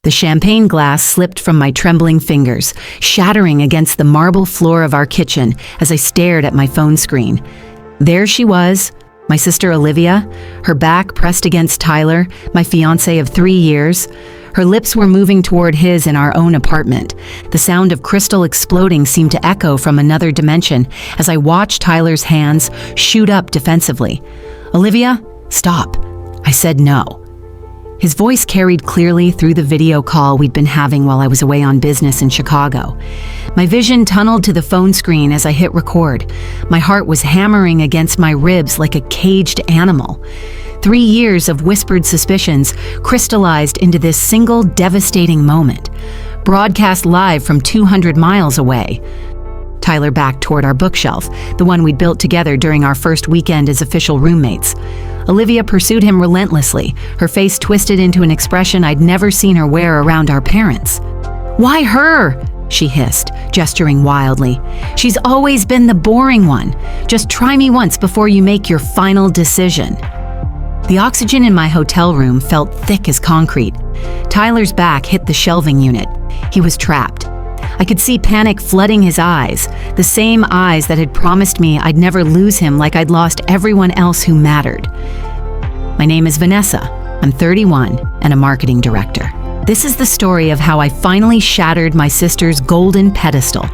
The champagne glass slipped from my trembling fingers, shattering against the marble floor of our kitchen as I stared at my phone screen. There she was, my sister Olivia, her back pressed against Tyler, my fiancé of 3 years. Her lips were moving toward his in our own apartment. The sound of crystal exploding seemed to echo from another dimension as I watched Tyler's hands shoot up defensively. "Olivia, stop." I said no. His voice carried clearly through the video call we'd been having while I was away on business in Chicago. My vision tunneled to the phone screen as I hit record. My heart was hammering against my ribs like a caged animal. 3 years of whispered suspicions crystallized into this single devastating moment, broadcast live from 200 miles away. Tyler backed toward our bookshelf, the one we'd built together during our first weekend as official roommates. Olivia pursued him relentlessly, her face twisted into an expression I'd never seen her wear around our parents. "Why her?" she hissed, gesturing wildly. "She's always been the boring one. Just try me once before you make your final decision." The oxygen in my hotel room felt thick as concrete. Tyler's back hit the shelving unit. He was trapped. I could see panic flooding his eyes, the same eyes that had promised me I'd never lose him like I'd lost everyone else who mattered. My name is Vanessa. I'm 31 and a marketing director. This is the story of how I finally shattered my sister's golden pedestal.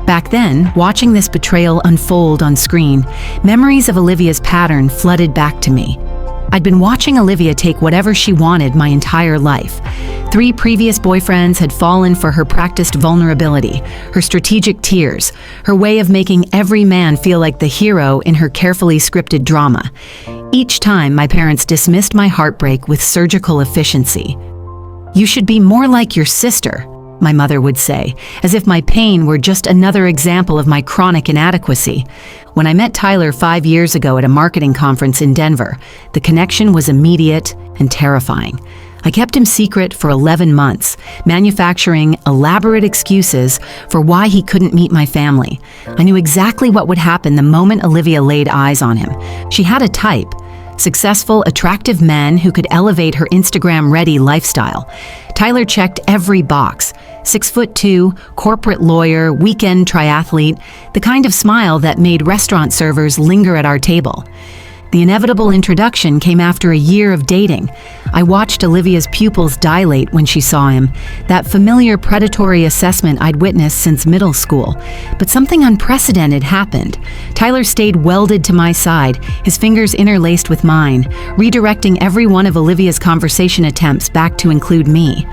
Back then, watching this betrayal unfold on screen, memories of Olivia's pattern flooded back to me. I'd been watching Olivia take whatever she wanted my entire life. 3 previous boyfriends had fallen for her practiced vulnerability, her strategic tears, her way of making every man feel like the hero in her carefully scripted drama. Each time, my parents dismissed my heartbreak with surgical efficiency. "You should be more like your sister," my mother would say, as if my pain were just another example of my chronic inadequacy. When I met Tyler 5 years ago at a marketing conference in Denver, the connection was immediate and terrifying. I kept him secret for 11 months, manufacturing elaborate excuses for why he couldn't meet my family. I knew exactly what would happen the moment Olivia laid eyes on him. She had a type: successful, attractive men who could elevate her Instagram-ready lifestyle. Tyler checked every box: 6'2", corporate lawyer, weekend triathlete, the kind of smile that made restaurant servers linger at our table. The inevitable introduction came after a year of dating. I watched Olivia's pupils dilate when she saw him, that familiar predatory assessment I'd witnessed since middle school. But something unprecedented happened. Tyler stayed welded to my side, his fingers interlaced with mine, redirecting every one of Olivia's conversation attempts back to include me.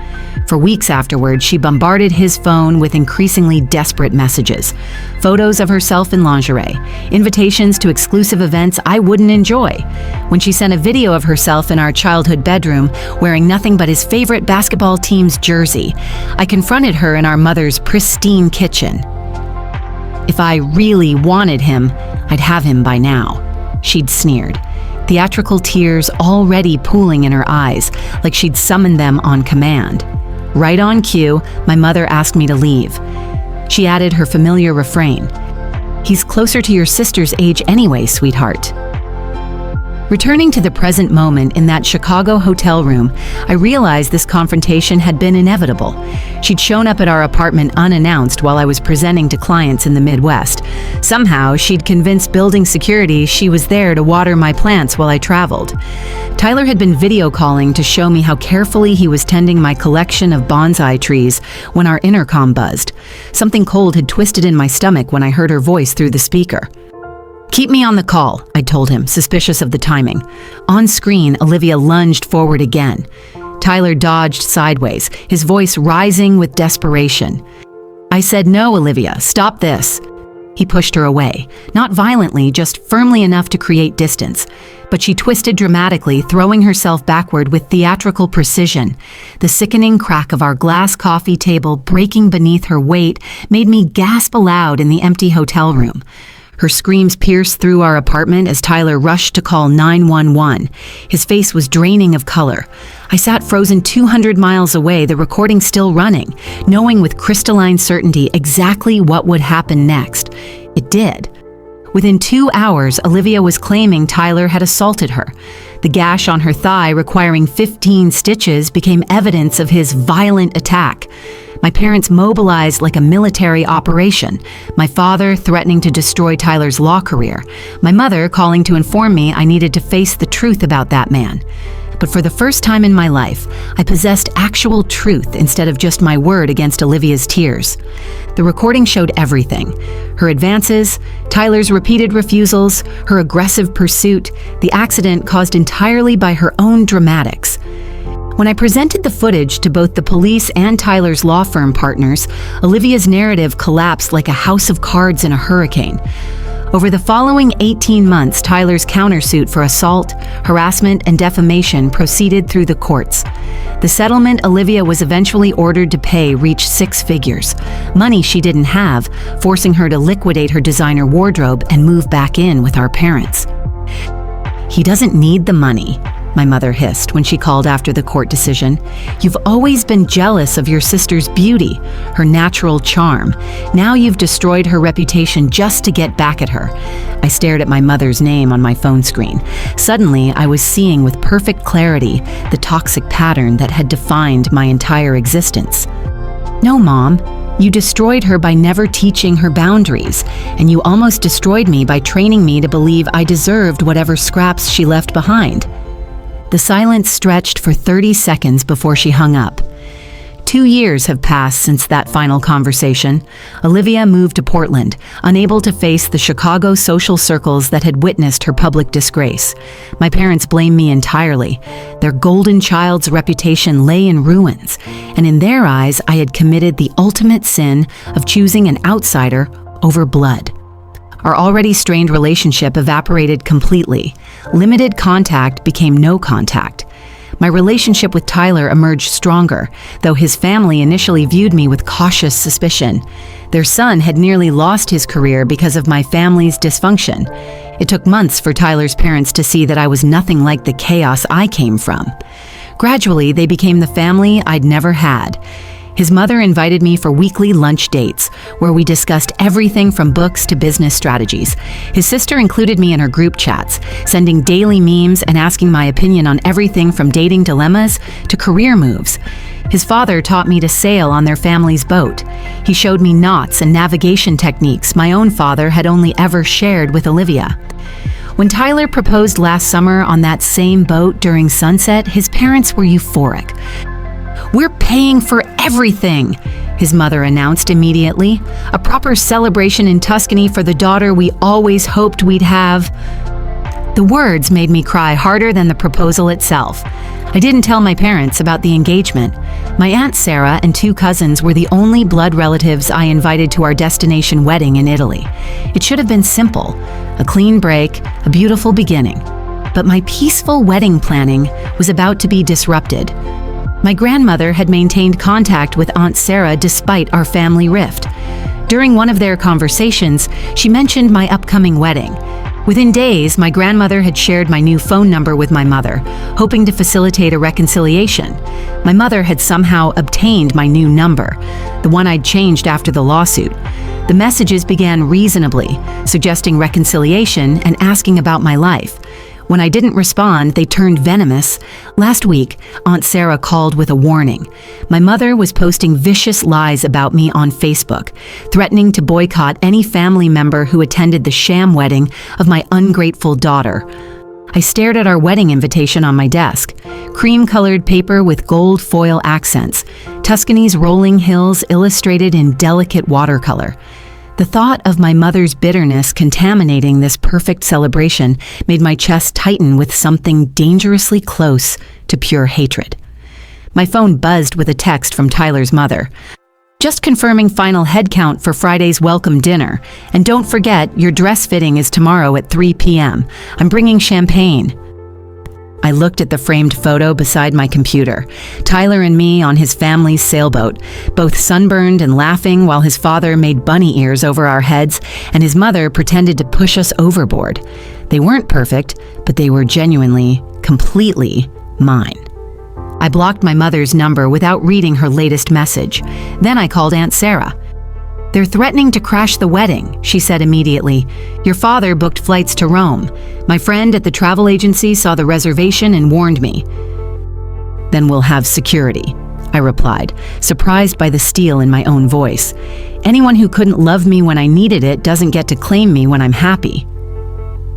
For weeks afterward, she bombarded his phone with increasingly desperate messages. Photos of herself in lingerie, invitations to exclusive events I wouldn't enjoy. When she sent a video of herself in our childhood bedroom, wearing nothing but his favorite basketball team's jersey, I confronted her in our mother's pristine kitchen. "If I really wanted him, I'd have him by now," she'd sneered, theatrical tears already pooling in her eyes, like she'd summoned them on command. Right on cue, my mother asked me to leave. She added her familiar refrain: "He's closer to your sister's age anyway, sweetheart." Returning to the present moment in that Chicago hotel room, I realized this confrontation had been inevitable. She'd shown up at our apartment unannounced while I was presenting to clients in the Midwest. Somehow, she'd convinced building security she was there to water my plants while I traveled. Tyler had been video calling to show me how carefully he was tending my collection of bonsai trees when our intercom buzzed. Something cold had twisted in my stomach when I heard her voice through the speaker. "Keep me on the call," I told him, suspicious of the timing. On screen, Olivia lunged forward again. Tyler dodged sideways, his voice rising with desperation. I said, "No, Olivia, stop this." He pushed her away, not violently, just firmly enough to create distance. But she twisted dramatically, throwing herself backward with theatrical precision. The sickening crack of our glass coffee table breaking beneath her weight made me gasp aloud in the empty hotel room. Her screams pierced through our apartment as Tyler rushed to call 911. His face was draining of color. I sat frozen 200 miles away, the recording still running, knowing with crystalline certainty exactly what would happen next. It did. Within 2 hours, Olivia was claiming Tyler had assaulted her. The gash on her thigh, requiring 15 stitches, became evidence of his violent attack. My parents mobilized like a military operation, my father threatening to destroy Tyler's law career, my mother calling to inform me I needed to face the truth about that man. But for the first time in my life, I possessed actual truth instead of just my word against Olivia's tears. The recording showed everything: her advances, Tyler's repeated refusals, her aggressive pursuit, the accident caused entirely by her own dramatics. When I presented the footage to both the police and Tyler's law firm partners, Olivia's narrative collapsed like a house of cards in a hurricane. Over the following 18 months, Tyler's countersuit for assault, harassment, and defamation proceeded through the courts. The settlement Olivia was eventually ordered to pay reached 6 figures, money she didn't have, forcing her to liquidate her designer wardrobe and move back in with our parents. "He doesn't need the money," my mother hissed when she called after the court decision. "You've always been jealous of your sister's beauty, her natural charm. Now you've destroyed her reputation just to get back at her." I stared at my mother's name on my phone screen. Suddenly, I was seeing with perfect clarity the toxic pattern that had defined my entire existence. "No, Mom. You destroyed her by never teaching her boundaries, and you almost destroyed me by training me to believe I deserved whatever scraps she left behind." The silence stretched for 30 seconds before she hung up. 2 years have passed since that final conversation. Olivia moved to Portland, unable to face the Chicago social circles that had witnessed her public disgrace. My parents blame me entirely. Their golden child's reputation lay in ruins, and in their eyes, I had committed the ultimate sin of choosing an outsider over blood. Our already strained relationship evaporated completely. Limited contact became no contact. My relationship with Tyler emerged stronger, though his family initially viewed me with cautious suspicion. Their son had nearly lost his career because of my family's dysfunction. It took months for Tyler's parents to see that I was nothing like the chaos I came from. Gradually, they became the family I'd never had. His mother invited me for weekly lunch dates, where we discussed everything from books to business strategies. His sister included me in her group chats, sending daily memes and asking my opinion on everything from dating dilemmas to career moves. His father taught me to sail on their family's boat. He showed me knots and navigation techniques my own father had only ever shared with Olivia. When Tyler proposed last summer on that same boat during sunset, his parents were euphoric. "We're paying for everything," his mother announced immediately. "A proper celebration in Tuscany for the daughter we always hoped we'd have." The words made me cry harder than the proposal itself. I didn't tell my parents about the engagement. My Aunt Sarah and 2 cousins were the only blood relatives I invited to our destination wedding in Italy. It should have been simple, a clean break, a beautiful beginning. But my peaceful wedding planning was about to be disrupted. My grandmother had maintained contact with Aunt Sarah despite our family rift. During one of their conversations, she mentioned my upcoming wedding. Within days, my grandmother had shared my new phone number with my mother, hoping to facilitate a reconciliation. My mother had somehow obtained my new number, the one I'd changed after the lawsuit. The messages began reasonably, suggesting reconciliation and asking about my life. When I didn't respond, they turned venomous. Last week, Aunt Sarah called with a warning. My mother was posting vicious lies about me on Facebook, threatening to boycott any family member who attended the sham wedding of my ungrateful daughter. I stared at our wedding invitation on my desk. Cream-colored paper with gold foil accents. Tuscany's rolling hills illustrated in delicate watercolor. The thought of my mother's bitterness contaminating this perfect celebration made my chest tighten with something dangerously close to pure hatred. My phone buzzed with a text from Tyler's mother. "Just confirming final head count for Friday's welcome dinner. And don't forget, your dress fitting is tomorrow at 3 p.m. I'm bringing champagne." I looked at the framed photo beside my computer. Tyler and me on his family's sailboat, both sunburned and laughing while his father made bunny ears over our heads and his mother pretended to push us overboard. They weren't perfect, but they were genuinely, completely mine. I blocked my mother's number without reading her latest message. Then I called Aunt Sarah. "They're threatening to crash the wedding," she said immediately. "Your father booked flights to Rome. My friend at the travel agency saw the reservation and warned me." "Then we'll have security," I replied, surprised by the steel in my own voice. Anyone who couldn't love me when I needed it doesn't get to claim me when I'm happy.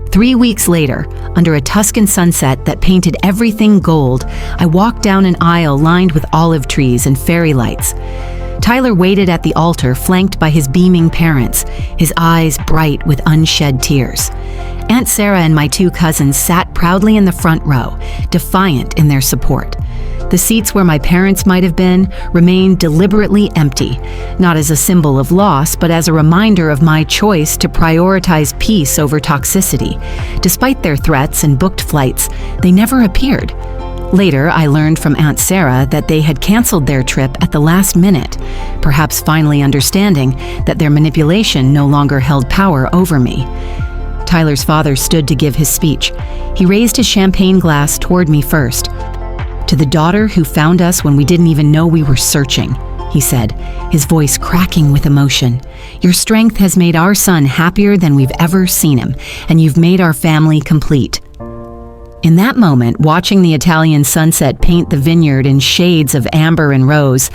3 weeks later, under a Tuscan sunset that painted everything gold, I walked down an aisle lined with olive trees and fairy lights. Tyler waited at the altar, flanked by his beaming parents, his eyes bright with unshed tears. Aunt Sarah and my 2 cousins sat proudly in the front row, defiant in their support. The seats where my parents might have been remained deliberately empty, not as a symbol of loss, but as a reminder of my choice to prioritize peace over toxicity. Despite their threats and booked flights, they never appeared. Later, I learned from Aunt Sarah that they had canceled their trip at the last minute, perhaps finally understanding that their manipulation no longer held power over me. Tyler's father stood to give his speech. He raised his champagne glass toward me first. "To the daughter who found us when we didn't even know we were searching," he said, his voice cracking with emotion. "Your strength has made our son happier than we've ever seen him, and you've made our family complete." In that moment, watching the Italian sunset paint the vineyard in shades of amber and rose,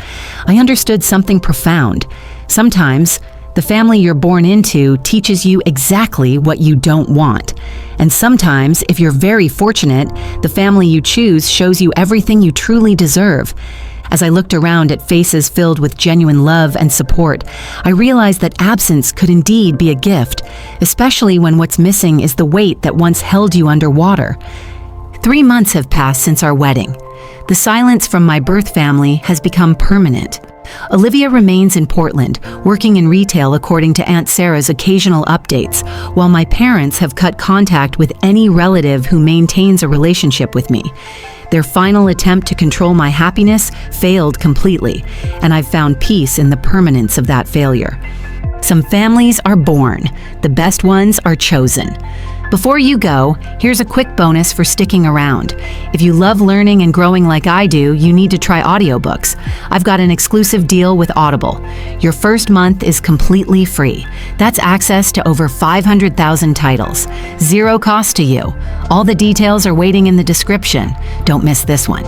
I understood something profound. Sometimes, the family you're born into teaches you exactly what you don't want. And sometimes, if you're very fortunate, the family you choose shows you everything you truly deserve. As I looked around at faces filled with genuine love and support, I realized that absence could indeed be a gift, especially when what's missing is the weight that once held you underwater. 3 months have passed since our wedding. The silence from my birth family has become permanent. Olivia remains in Portland, working in retail according to Aunt Sarah's occasional updates, while my parents have cut contact with any relative who maintains a relationship with me. Their final attempt to control my happiness failed completely, and I've found peace in the permanence of that failure. Some families are born, the best ones are chosen. Before you go, here's a quick bonus for sticking around. If you love learning and growing like I do, you need to try audiobooks. I've got an exclusive deal with Audible. Your first month is completely free. That's access to over 500,000 titles. Zero cost to you. All the details are waiting in the description. Don't miss this one.